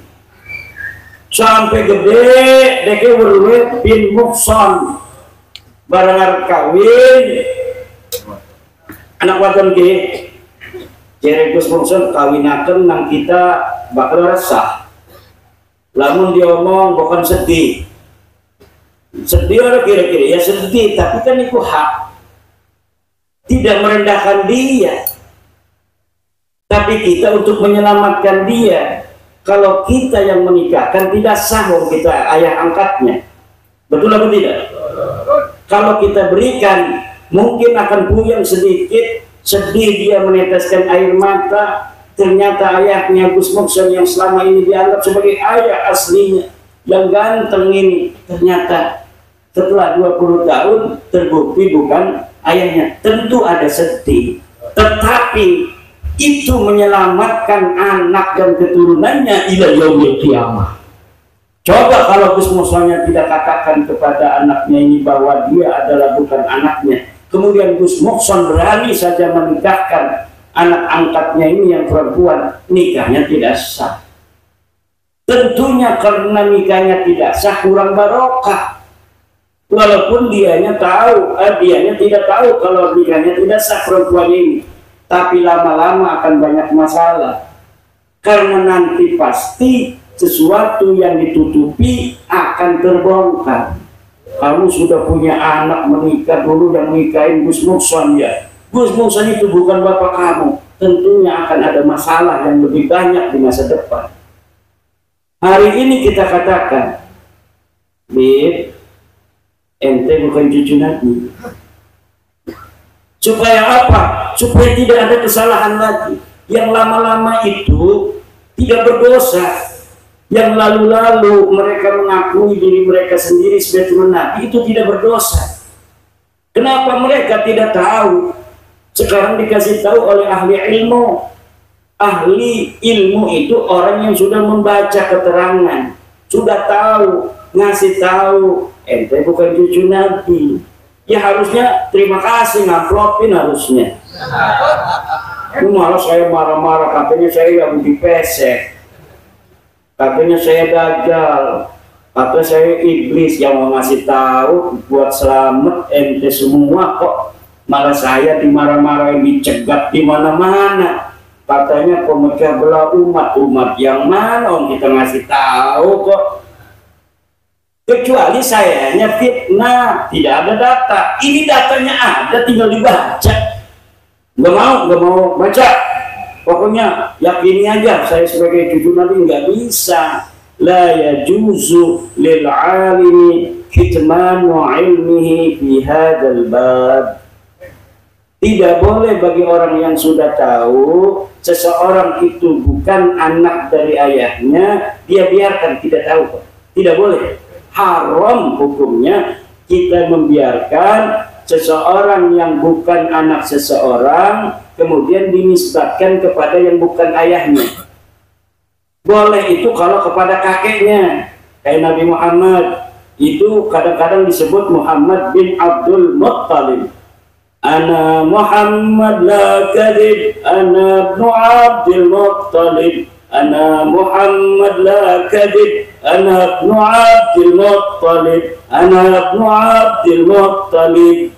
Sampai gede deke werwe bin Mukson. Barang kawin anak wadon ki, jere Gus Mukson kawinaken nang kita bakal resah. Lamun diomong bukan sedih. Sedih orang kira-kira ya sedih, tapi kan itu hak. Tidak merendahkan dia. Tapi kita untuk menyelamatkan dia, kalau kita yang menikahkan tidak sah, kita ayah angkatnya. Betul atau tidak? Kalau kita berikan, mungkin akan puyeng sedikit, sedih dia meneteskan air mata. Ternyata ayahnya Gus Mukson yang selama ini dianggap sebagai ayah aslinya, yang ganteng ini, ternyata setelah 20 tahun terbukti bukan ayahnya. Tentu ada sedih, tetapi itu menyelamatkan anak dan keturunannya ila yaumil qiyamah. Coba kalau Gus Muksonnya tidak katakan kepada anaknya ini bahwa dia adalah bukan anaknya, kemudian Gus Mukson berani saja menikahkan anak angkatnya ini yang perempuan, nikahnya tidak sah. Tentunya karena nikahnya tidak sah, kurang barokah. Walaupun dianya tidak tahu kalau nikahnya tidak sah perempuan ini, tapi lama-lama akan banyak masalah. Karena nanti pasti sesuatu yang ditutupi akan terbongkar. Kamu sudah punya anak menikah dulu, yang nikahin Gus Mukson ya. Gus Mukson itu bukan bapak kamu. Tentunya akan ada masalah yang lebih banyak di masa depan. Hari ini kita katakan, Bib, ente bukan cucu Nabi. Supaya apa? Supaya tidak ada kesalahan lagi. Yang lama-lama itu tidak berdosa. Yang lalu-lalu mereka mengakui diri mereka sendiri sebagai Nabi, itu tidak berdosa. Kenapa mereka tidak tahu? Sekarang dikasih tahu oleh ahli ilmu. Ahli ilmu itu orang yang sudah membaca keterangan, sudah tahu, ngasih tahu, ente bukan cucu Nabi. Ya harusnya terima kasih, ngaplopin harusnya. Malah saya marah-marah, katanya saya yang dipesek, katanya saya gagal, atau saya iblis yang mau ngasih tahu buat selamat ente semua, kok malah saya dimarah-marahin, dicegat di mana-mana. Katanya pemecah belah umat yang mana om kita ngasih tahu kok. Kecuali sayanya fitnah, tidak ada data. Ini datanya ada, tinggal dibaca. Nggak mau baca. Pokoknya yakini aja saya sebagai cucu Nabi, nggak bisa. La yajuzu lil alimi kitmanu ilmihi fi hadzal bab. Tidak boleh bagi orang yang sudah tahu seseorang itu bukan anak dari ayahnya, dia biarkan tidak tahu. Tidak boleh. Haram hukumnya kita membiarkan seseorang yang bukan anak seseorang kemudian dinisbatkan kepada yang bukan ayahnya. Boleh itu kalau kepada kakeknya, kayak Nabi Muhammad itu kadang-kadang disebut Muhammad bin Abdul Muttalib. Ana Muhammad la kadib, ana ibnu Abdul Muttalib, ana Muhammad la kadib, ana ibnu Abdul Muttalib, ana ibnu Abdul Muttalib.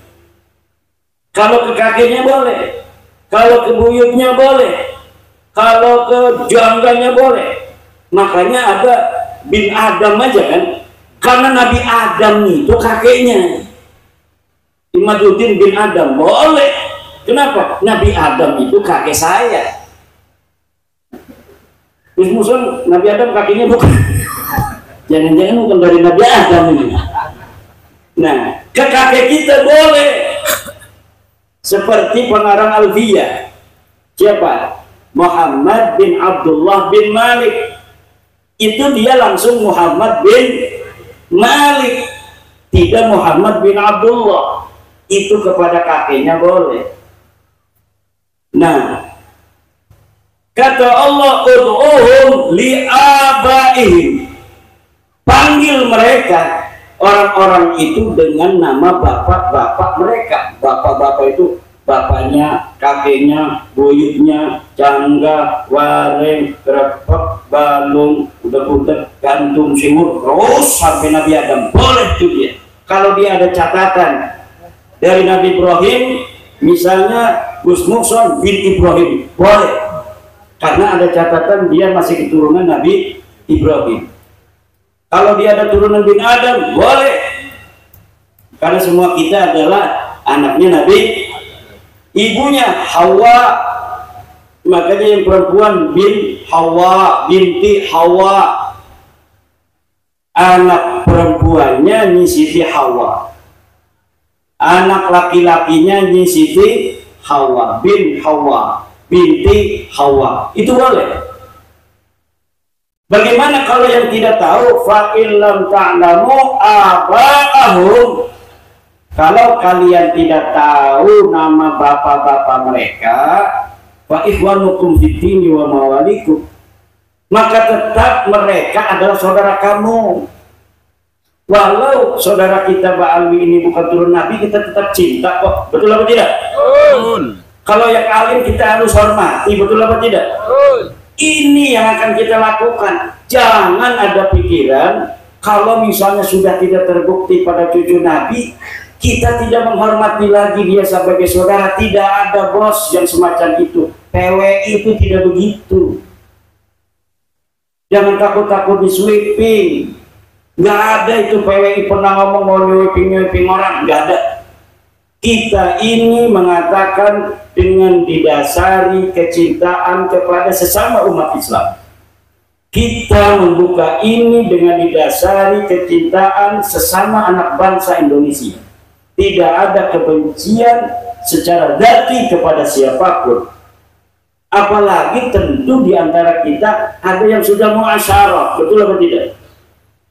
Kalau ke kakeknya boleh, kalau ke buyutnya boleh, kalau ke jangganya boleh. Makanya ada bin Adam aja kan, karena Nabi Adam itu kakeknya. Imaduddin bin Adam boleh. Kenapa? Nabi Adam itu kakek saya. Gus Mukson Nabi Adam kakeknya bukan. Jangan-jangan bukan dari Nabi Adam ini. Nah, ke kakek kita boleh. Seperti pengarang Alfiyah. Siapa? Muhammad bin Abdullah bin Malik. Itu dia langsung Muhammad bin Malik, tidak Muhammad bin Abdullah. Itu kepada kakeknya boleh. Nah, kata Allah, ud'uhum li'abaihim. Panggil mereka, orang-orang itu dengan nama bapak-bapak mereka. Bapak-bapak itu bapaknya, kakeknya, buyutnya, cangga, wareng, krepek, balung, udah gantung, simur, terus sampai Nabi Adam. Boleh itu dia. Kalau dia ada catatan dari Nabi Ibrahim, misalnya Gus Mukson bin Ibrahim, boleh. Karena ada catatan dia masih keturunan Nabi Ibrahim. Kalau dia ada turunan bin Adam, boleh. Karena semua kita adalah anaknya Nabi. Ibunya Hawa Makanya yang perempuan bin Hawa, binti Hawa. Anak perempuannya Nyi Siti Hawa, anak laki-lakinya Nyi Siti Hawa, bin Hawa, binti Hawa. Itu boleh. Bagaimana kalau yang tidak tahu? Fa illam ta'lamu aba'ahum. Kalau kalian tidak tahu nama bapak-bapak mereka, fa ikhwanukum fiddini wa mawalikum, maka tetap mereka adalah saudara kamu. Walau saudara kita Mbak Alwi ini bukan turun Nabi, kita tetap cinta kok. Betul apa tidak? Betul. Kalau yang alim kita harus hormati, betul apa tidak? Betul. Ini yang akan kita lakukan. Jangan ada pikiran kalau misalnya sudah tidak terbukti pada cucu Nabi, kita tidak menghormati lagi dia sebagai saudara. Tidak ada bos yang semacam itu. PWI itu tidak begitu. Jangan takut-takut di sweeping. Nggak ada itu PWI pernah ngomong mau nyweeping orang. Nggak ada. Kita ini mengatakan dengan didasari kecintaan kepada sesama umat Islam. Kita membuka ini dengan didasari kecintaan sesama anak bangsa Indonesia. Tidak ada kebencian secara dzati kepada siapapun. Apalagi tentu di antara kita ada yang sudah muasyarah, betul apa tidak?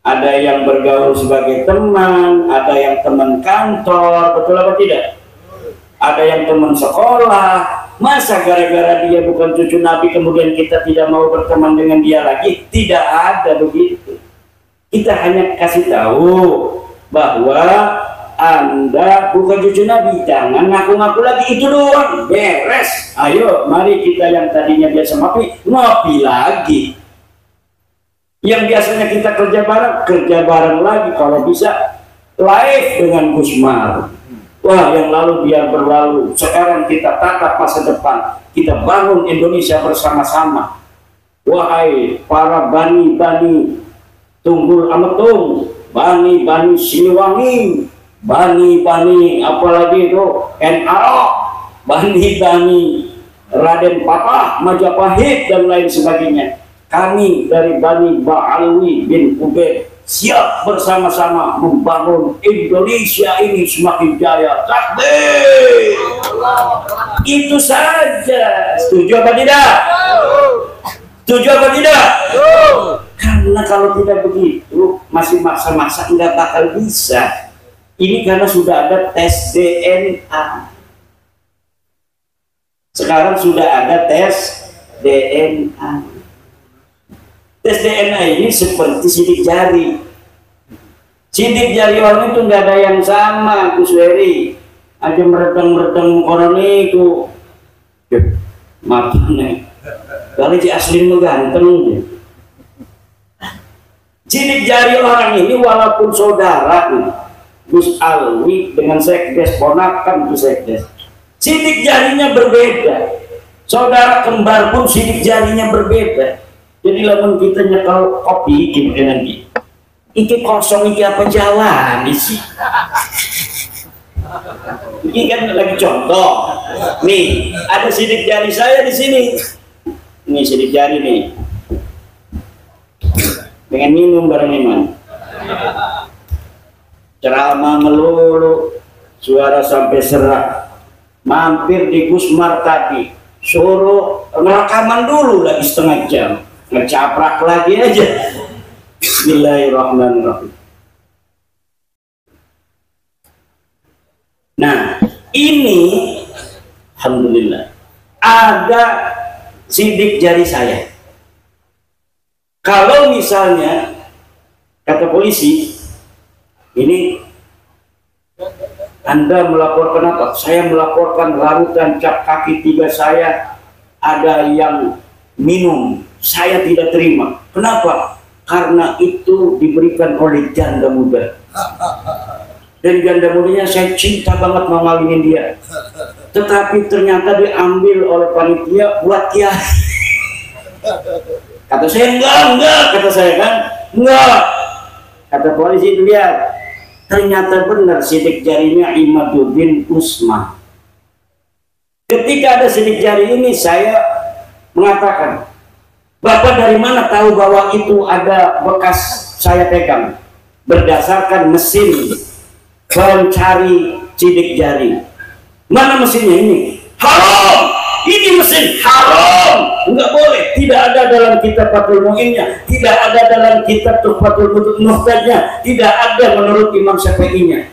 Ada yang bergaul sebagai teman, ada yang teman kantor, betul apa tidak? Ada yang teman sekolah. Masa gara-gara dia bukan cucu Nabi kemudian kita tidak mau berteman dengan dia lagi? Tidak ada begitu. Kita hanya kasih tahu bahwa Anda bukan cucu Nabi, jangan ngaku-ngaku lagi, itu doang, beres. Ayo, mari kita yang tadinya biasa ngopi lagi. Yang biasanya kita kerja bareng lagi, kalau bisa live dengan Gusmar. Wah, yang lalu biar berlalu. Sekarang kita tatap masa depan, kita bangun Indonesia bersama-sama. Wahai para bani-bani Tunggul Ametung, bani-bani Siliwangi, bani-bani apalagi itu NRO, bani-bani Raden Patah, Majapahit dan lain sebagainya. Kami dari Bani Ba'alwi bin Ubaid siap bersama-sama membangun Indonesia ini semakin jaya. Takbir! Itu saja. Setuju apa tidak? Setuju apa tidak? Karena kalau tidak begitu masih maksa-maksa nggak bakal bisa. Ini karena sudah ada tes DNA. Sekarang sudah ada tes DNA. Tes DNA ini seperti sidik jari. Sidik jari orang itu nggak ada yang sama, Gus Weri. Aja meredeng-meredeng orang itu. Makanya, kalau si asli ganteng. Sidik jari orang ini walaupun saudara, Gus Alwi dengan sekdes ponakan Gus Sekdes, sidik jarinya berbeda. Saudara kembar pun sidik jarinya berbeda. Jadi lamun kita nyekel kopi gimana nanti? Iki kosong iki apa jalan sih? Ini kan lagi contoh. Nih, ada sidik jari saya di sini. Nih sidik jari nih. Dengan minum bareng iman. Ceramah melulu, suara sampai serak. Mampir di Gusmar tadi, suruh rekaman dulu lagi setengah jam. Ngecaprak lagi aja. Bismillahirrahmanirrahim. Nah, ini alhamdulillah ada sidik jari saya. Kalau misalnya kata polisi, ini Anda melaporkan apa? Saya melaporkan larutan cap kaki 3 saya ada yang minum. Saya tidak terima. Kenapa? Karena itu diberikan oleh janda muda. Dan janda mudanya saya cinta banget mau ngawinin dia. Tetapi ternyata diambil oleh panitia buat dia. Kata saya enggak, kata saya kan, enggak. Kata polisi lihat, ternyata benar sidik jarinya Imaduddin Usman. Ketika ada sidik jari ini, saya mengatakan, Bapak dari mana tahu bahwa itu ada bekas saya pegang? Berdasarkan mesin pencari sidik jari. Mana mesinnya ini? Haram! Ini mesin haram! Enggak boleh. Tidak ada dalam kitab Fathul Mu'innya, tidak ada dalam kitab Tuhfatul Muhtajnya, tidak ada menurut Imam Syafi'inya,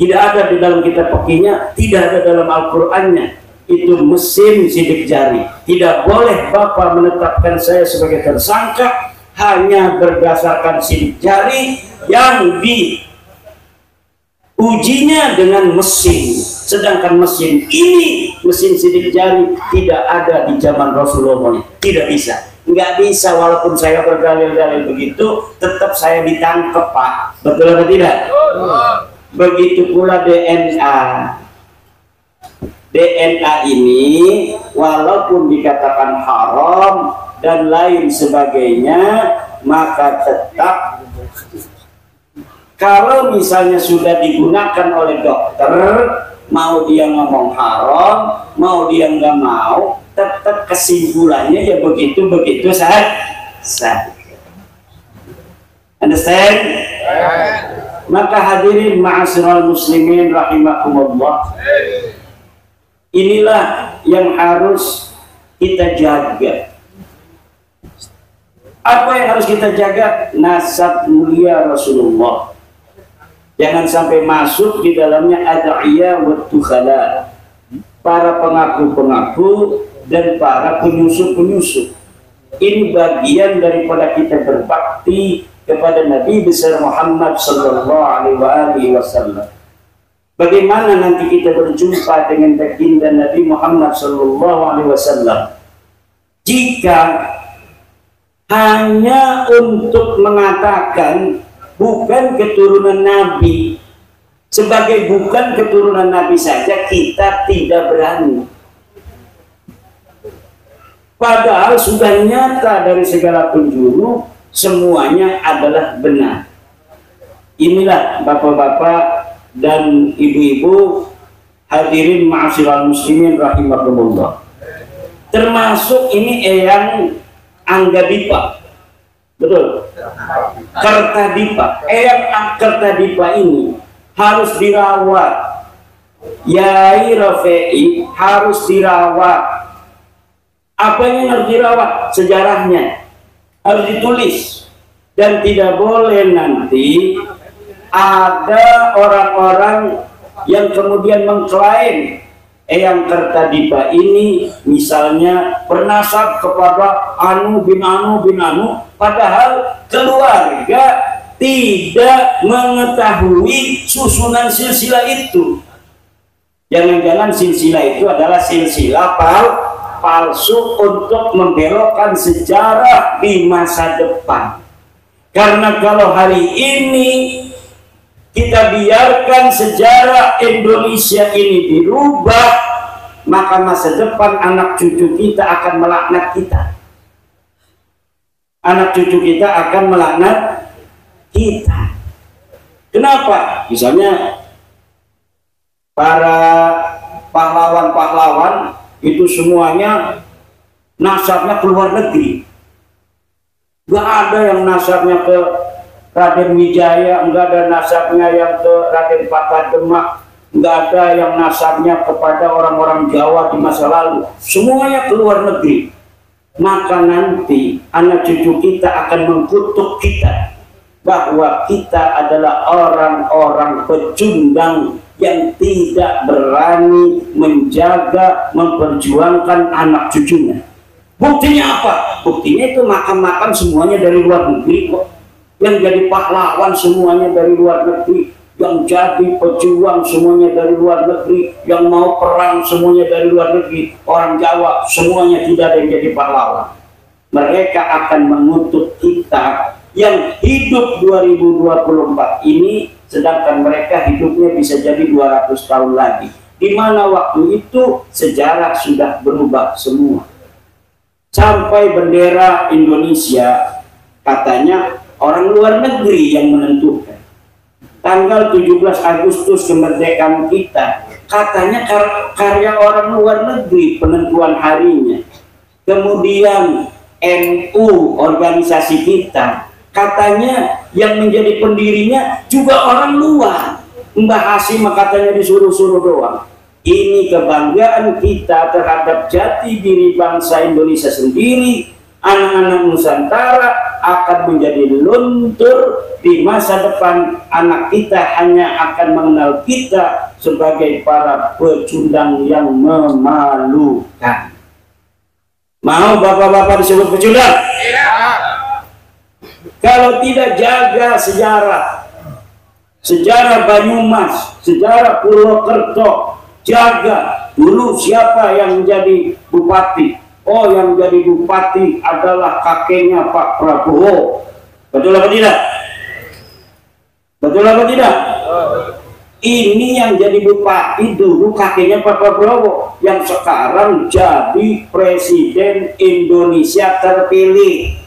tidak ada di dalam kitab fikihnya, tidak ada dalam Al-Qur'annya. Itu mesin sidik jari. Tidak boleh Bapak menetapkan saya sebagai tersangka hanya berdasarkan sidik jari yang diujinya dengan mesin. Sedangkan mesin ini, mesin sidik jari, tidak ada di zaman Rasulullah. Tidak bisa. Nggak bisa, walaupun saya berdalil-dalil begitu, tetap saya ditangkap, Pak. Betul atau tidak? Begitu pula DNA. DNA ini walaupun dikatakan haram dan lain sebagainya, maka tetap kalau misalnya sudah digunakan oleh dokter, mau dia ngomong haram, mau dia nggak mau, tetap kesimpulannya ya begitu saja. Understand? Maka hadirin ma'asyiral muslimin rahimakumullah, inilah yang harus kita jaga. Apa yang harus kita jaga? Nasab mulia Rasulullah. Jangan sampai masuk di dalamnya ad'iyah wa tukhala, para pengaku-pengaku dan para penyusup-penyusup. Ini bagian daripada kita berbakti kepada Nabi besar Muhammad sallallahu alaihi wasallam. Bagaimana nanti kita berjumpa dengan baginda Nabi Muhammad sallallahu alaihi wasallam jika hanya untuk mengatakan bukan keturunan Nabi, sebagai bukan keturunan Nabi saja kita tidak berani, padahal sudah nyata dari segala penjuru semuanya adalah benar. Inilah bapak-bapak dan ibu-ibu hadirin ma'asyiral muslimin rahimakumullah, termasuk ini Eyang Anggadipa, betul, Kertadipa. Eyang Kertadipa ini harus dirawat, Yai Rafi'i harus dirawat. Apa yang harus dirawat? Sejarahnya harus ditulis, dan tidak boleh nanti ada orang-orang yang kemudian mengklaim Eyang Kertadipa ini misalnya bernasab kepada Anu bin Anu bin Anu, padahal keluarga tidak mengetahui susunan silsilah itu. Jangan-jangan silsilah itu adalah silsilah palsu untuk membelokkan sejarah di masa depan. Karena kalau hari ini kita biarkan sejarah Indonesia ini dirubah, maka masa depan anak cucu kita akan melaknat kita. Anak cucu kita akan melaknat kita. Kenapa? Misalnya para pahlawan-pahlawan itu semuanya nasabnya ke luar negeri. Gak ada yang nasabnya ke Raden Wijaya, enggak ada nasabnya yang ke Raden Patah Demak, enggak ada yang nasabnya kepada orang-orang Jawa di masa lalu. Semuanya ke luar negeri. Maka nanti anak cucu kita akan mengkutuk kita bahwa kita adalah orang-orang pecundang yang tidak berani menjaga, memperjuangkan anak cucunya. Buktinya apa? Buktinya itu makam-makam semuanya dari luar negeri kok. Yang jadi pahlawan semuanya dari luar negeri, yang jadi pejuang semuanya dari luar negeri, yang mau perang semuanya dari luar negeri. Orang Jawa semuanya tidak ada yang jadi pahlawan. Mereka akan mengutuk kita yang hidup 2024 ini, sedangkan mereka hidupnya bisa jadi 200 tahun lagi, di mana waktu itu sejarah sudah berubah semua. Sampai bendera Indonesia katanya orang luar negeri yang menentukan. Tanggal 17 Agustus kemerdekaan kita katanya karya orang luar negeri penentuan harinya. kemudian NU organisasi kita, katanya yang menjadi pendirinya juga orang luar. Mbah Hasim katanya disuruh-suruh doang. Ini kebanggaan kita terhadap jati diri bangsa Indonesia sendiri. Anak-anak Nusantara akan menjadi luntur di masa depan. Anak kita hanya akan mengenal kita sebagai para pecundang yang memalukan. Mau bapak-bapak disebut pecundang? Kalau tidak jaga sejarah Banyumas, sejarah Purwokerto, jaga dulu siapa yang menjadi bupati. Oh, yang menjadi bupati adalah kakeknya Pak Prabowo. Betul apa tidak? Betul apa tidak? Ini yang jadi bupati dulu kakeknya Pak Prabowo, yang sekarang jadi presiden Indonesia terpilih,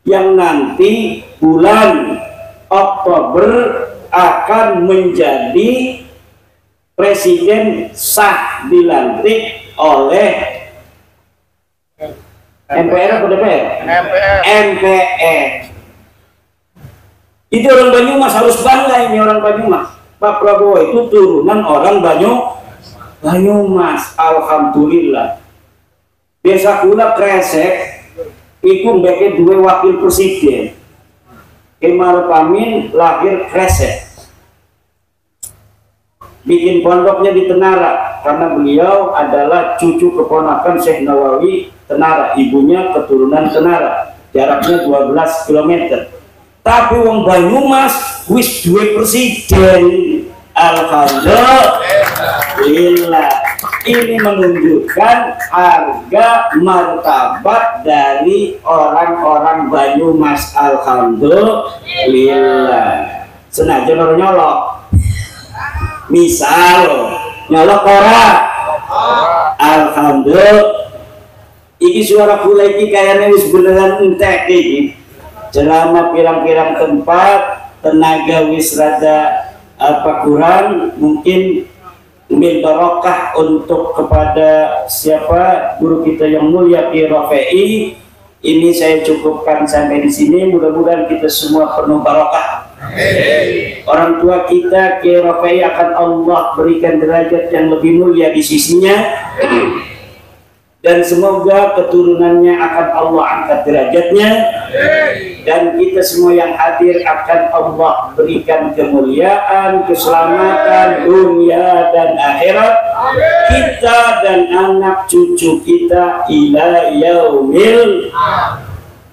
yang nanti bulan Oktober akan menjadi presiden sah dilantik oleh MPR atau DPR? MPR. Itu orang Banyumas harus bangga, ini orang Banyumas. Pak Prabowo itu turunan orang Banyumas. Alhamdulillah. Desa kula Kresek iku mbeke dua wakil presiden. Kemal Pamin lahir Kresek. Bikin pondoknya di Tenara karena beliau adalah cucu keponakan Syekh Nawawi Tenara, ibunya keturunan Tenara, jaraknya 12 km. Tapi wong Banyumas wis duwe presiden. Alhamdulillah. Ini menunjukkan harga martabat dari orang-orang Banyumas. Alhamdulillah. Senajan orang nyolok, misal nyolok ora, alhamdulillah. Iki suara kula iki kayaknya wis beneran entek iki. Selama pirang-pirang tempat tenaga wis rada kurang, mungkin ambil barokah untuk kepada siapa guru kita yang mulia Ki Rafei. Ini saya cukupkan sampai di sini. Mudah-mudahan kita semua penuh barokah. Orang tua kita Ki Rafei akan Allah berikan derajat yang lebih mulia di sisinya. Dan semoga keturunannya akan Allah angkat derajatnya, dan kita semua yang hadir akan Allah berikan kemuliaan, keselamatan dunia dan akhirat, kita dan anak cucu kita ila yaumil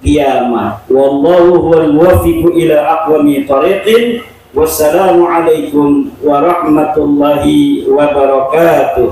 qiyamah. Wallahu huwal muwaffiqu ila aqwami thariqin. Wassalamualaikum warahmatullahi wabarakatuh.